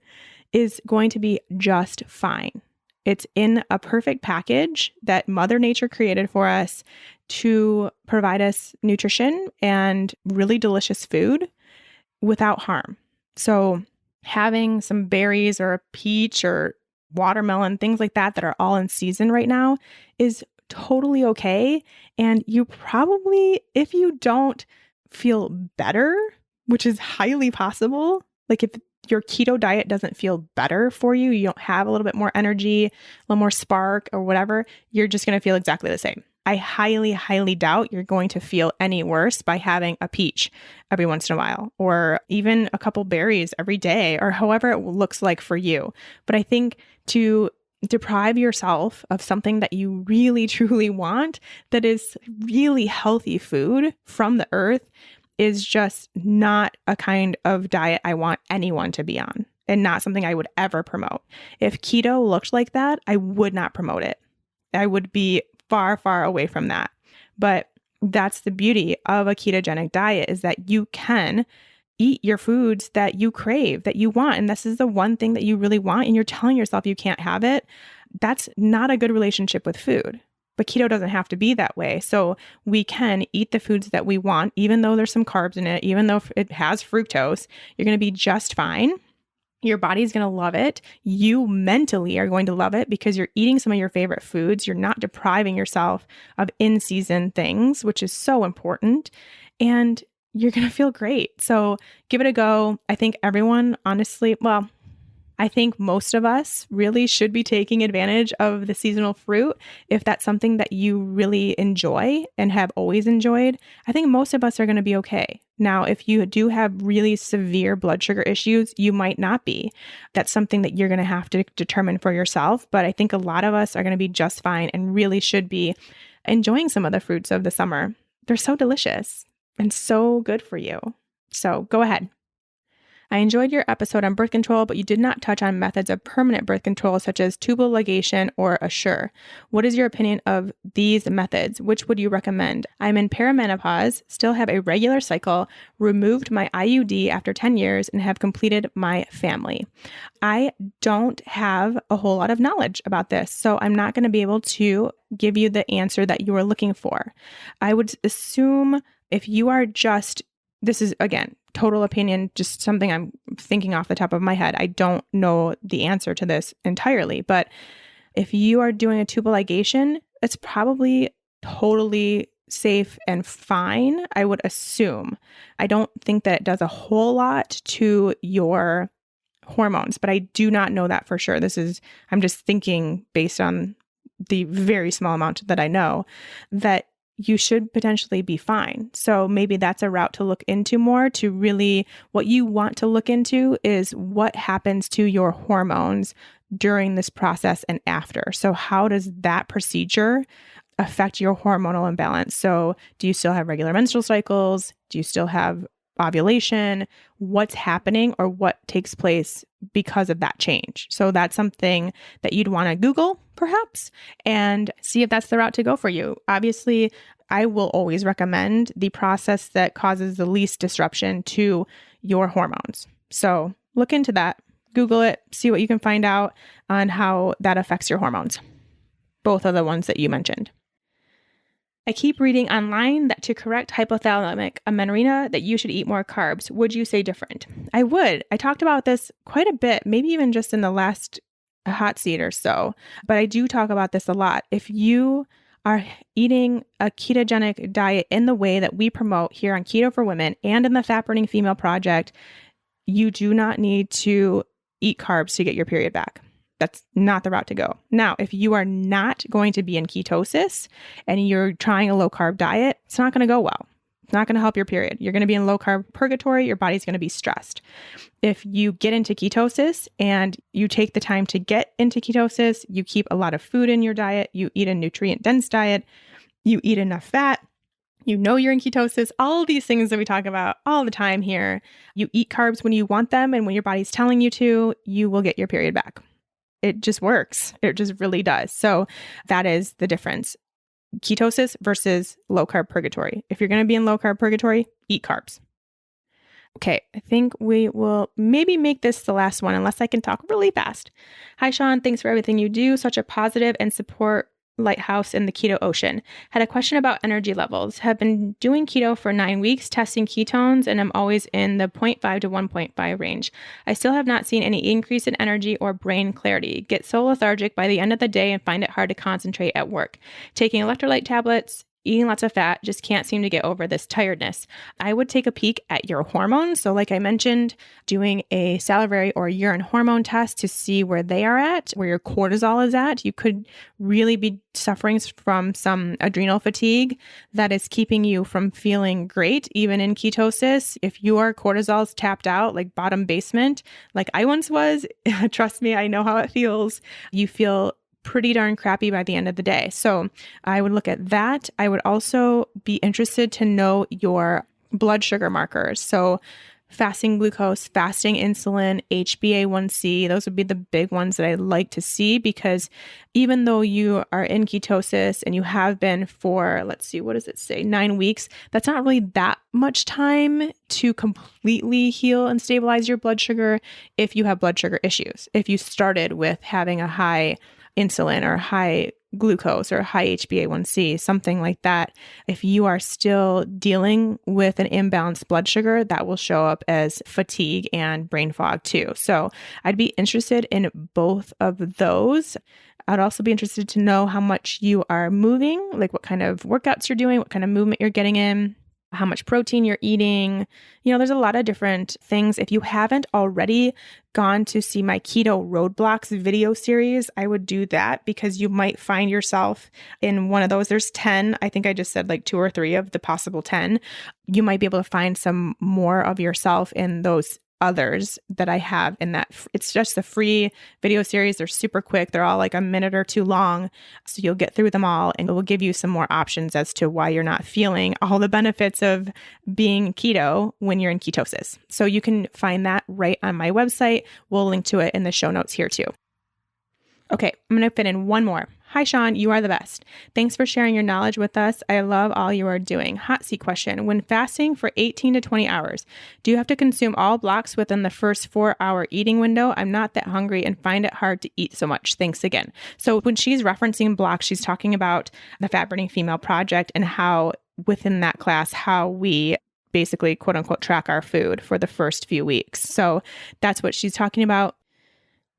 is going to be just fine. It's in a perfect package that Mother Nature created for us to provide us nutrition and really delicious food without harm. So having some berries or a peach or watermelon, things like that are all in season right now is totally okay. And you probably, if you don't feel better, which is highly possible, like if your keto diet doesn't feel better for you, you don't have a little bit more energy, a little more spark or whatever, you're just going to feel exactly the same. I highly, highly doubt you're going to feel any worse by having a peach every once in a while, or even a couple berries every day, or however it looks like for you. But I think to deprive yourself of something that you really, truly want, that is really healthy food from the earth, is just not a kind of diet I want anyone to be on, and not something I would ever promote. If keto looked like that, I would not promote it. I would be far, far away from that. But that's the beauty of a ketogenic diet, is that you can eat your foods that you crave, that you want. And this is the one thing that you really want, and you're telling yourself you can't have it. That's not a good relationship with food. But keto doesn't have to be that way. So we can eat the foods that we want, even though there's some carbs in it, even though it has fructose, you're going to be just fine. Your body's going to love it. You mentally are going to love it because you're eating some of your favorite foods. You're not depriving yourself of in-season things, which is so important. And you're going to feel great. So give it a go. I think everyone, honestly, well, I think most of us really should be taking advantage of the seasonal fruit if that's something that you really enjoy and have always enjoyed. I think most of us are going to be okay. Now, if you do have really severe blood sugar issues, you might not be. That's something that you're going to have to determine for yourself. But I think a lot of us are going to be just fine and really should be enjoying some of the fruits of the summer. They're so delicious and so good for you. So go ahead. I enjoyed your episode on birth control, but you did not touch on methods of permanent birth control such as tubal ligation or Essure. What is your opinion of these methods? Which would you recommend? I'm in perimenopause, still have a regular cycle, removed my IUD after 10 years, and have completed my family. I don't have a whole lot of knowledge about this, so I'm not going to be able to give you the answer that you are looking for. I would assume if you are just, this is again, total opinion, just something I'm thinking off the top of my head. I don't know the answer to this entirely, but if you are doing a tubal ligation, it's probably totally safe and fine, I would assume. I don't think that it does a whole lot to your hormones, but I do not know that for sure. I'm just thinking based on the very small amount that I know that you should potentially be fine. So maybe that's a route to look into more. To really, what you want to look into is what happens to your hormones during this process and after. So how does that procedure affect your hormonal imbalance? So do you still have regular menstrual cycles? Do you still have ovulation? What's happening or what takes place because of that change? So that's something that you'd want to Google perhaps and see if that's the route to go for you. Obviously, I will always recommend the process that causes the least disruption to your hormones. So look into that, Google it, see what you can find out on how that affects your hormones. Both of the ones that you mentioned. I keep reading online that to correct hypothalamic amenorrhea that you should eat more carbs. Would you say different? I would. I talked about this quite a bit, maybe even just in the last hot seat or so, but I do talk about this a lot. If you are eating a ketogenic diet in the way that we promote here on Keto for Women and in the Fat Burning Female Project, you do not need to eat carbs to get your period back. That's not the route to go. Now, if you are not going to be in ketosis and you're trying a low carb diet, it's not going to go well. It's not going to help your period. You're going to be in low carb purgatory. Your body's going to be stressed. If you get into ketosis and you take the time to get into ketosis, you keep a lot of food in your diet, you eat a nutrient dense diet, you eat enough fat, you know you're in ketosis, all these things that we talk about all the time here. You eat carbs when you want them and when your body's telling you to, you will get your period back. It just works. It just really does. So that is the difference. Ketosis versus low carb purgatory. If you're going to be in low carb purgatory, eat carbs. Okay, I think we will maybe make this the last one unless I can talk really fast. Hi, Sean. Thanks for everything you do. Such a positive and support lighthouse in the keto ocean. Had a question about energy levels. Have been doing keto for 9 weeks, testing ketones, and I'm always in the 0.5 to 1.5 range. I still have not seen any increase in energy or brain clarity. Get so lethargic by the end of the day and find it hard to concentrate at work. Taking electrolyte tablets eating lots of fat, just can't seem to get over this tiredness, I would take a peek at your hormones. So like I mentioned, doing a salivary or urine hormone test to see where they are at, where your cortisol is at. You could really be suffering from some adrenal fatigue that is keeping you from feeling great, even in ketosis. If your cortisol is tapped out, like bottom basement, like I once was, trust me, I know how it feels. You feel pretty darn crappy by the end of the day. So I would look at that. I would also be interested to know your blood sugar markers. So fasting glucose, fasting insulin, HbA1c, those would be the big ones that I like to see, because even though you are in ketosis and you have been for, let's see, what does it say, 9 weeks, that's not really that much time to completely heal and stabilize your blood sugar if you have blood sugar issues. If you started with having a high insulin or high glucose or high HbA1c, something like that. If you are still dealing with an imbalanced blood sugar, that will show up as fatigue and brain fog too. So I'd be interested in both of those. I'd also be interested to know how much you are moving, like what kind of workouts you're doing, what kind of movement you're getting in, how much protein you're eating. There's a lot of different things. If you haven't already gone to see my Keto Roadblocks video series, I would do that, because you might find yourself in one of those. There's 10. I think I just said like 2 or 3 of the possible 10. You might be able to find some more of yourself in those others that I have in that. It's just the free video series. They're super quick. They're all like a minute or 2 long. So you'll get through them all, and it will give you some more options as to why you're not feeling all the benefits of being keto when you're in ketosis. So you can find that right on my website. We'll link to it in the show notes here too. Okay, I'm going to fit in one more. Hi, Sean, you are the best. Thanks for sharing your knowledge with us. I love all you are doing. Hot seat question. When fasting for 18 to 20 hours, do you have to consume all blocks within the first 4-hour eating window? I'm not that hungry and find it hard to eat so much. Thanks again. So when she's referencing blocks, she's talking about the Fat Burning Female Project and how within that class, how we basically quote unquote track our food for the first few weeks. So that's what she's talking about.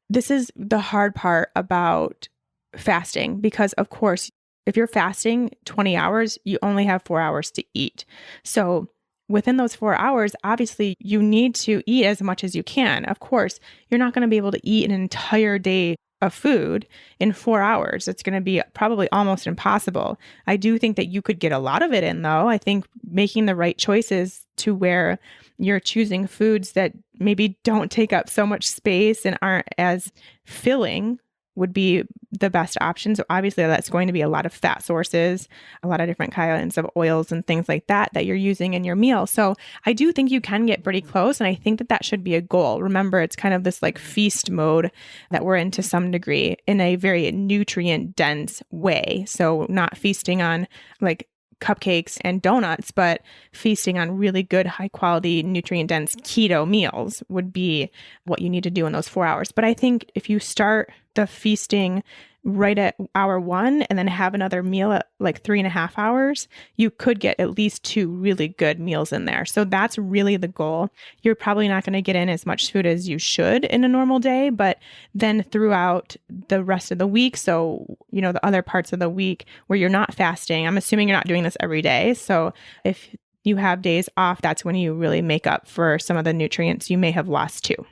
This is the hard part about fasting, because of course, if you're fasting 20 hours, you only have 4 hours to eat. So within those 4 hours, obviously you need to eat as much as you can. Of course, you're not going to be able to eat an entire day of food in 4 hours. It's going to be probably almost impossible. I do think that you could get a lot of it in though. I think making the right choices to where you're choosing foods that maybe don't take up so much space and aren't as filling would be the best option. So obviously that's going to be a lot of fat sources, a lot of different kinds of oils and things like that you're using in your meal. So I do think you can get pretty close. And I think that that should be a goal. Remember, it's kind of this like feast mode that we're in to some degree in a very nutrient dense way. So not feasting on like cupcakes and donuts, but feasting on really good, high quality, nutrient dense keto meals would be what you need to do in those 4 hours. But I think if you start the feasting right at hour 1 and then have another meal at like 3.5 hours, you could get at least 2 really good meals in there. So that's really the goal. You're probably not going to get in as much food as you should in a normal day, but then throughout the rest of the week, so, the other parts of the week where you're not fasting, I'm assuming you're not doing this every day. So if you have days off, that's when you really make up for some of the nutrients you may have lost too.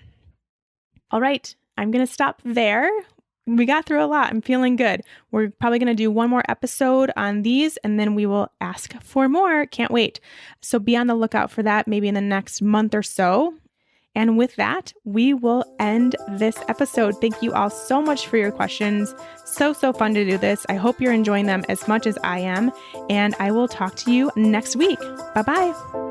All right, I'm going to stop there. We got through a lot. I'm feeling good. We're probably going to do one more episode on these, and then we will ask for more. Can't wait. So be on the lookout for that maybe in the next month or so. And with that, we will end this episode. Thank you all so much for your questions. So fun to do this. I hope you're enjoying them as much as I am. And I will talk to you next week. Bye-bye.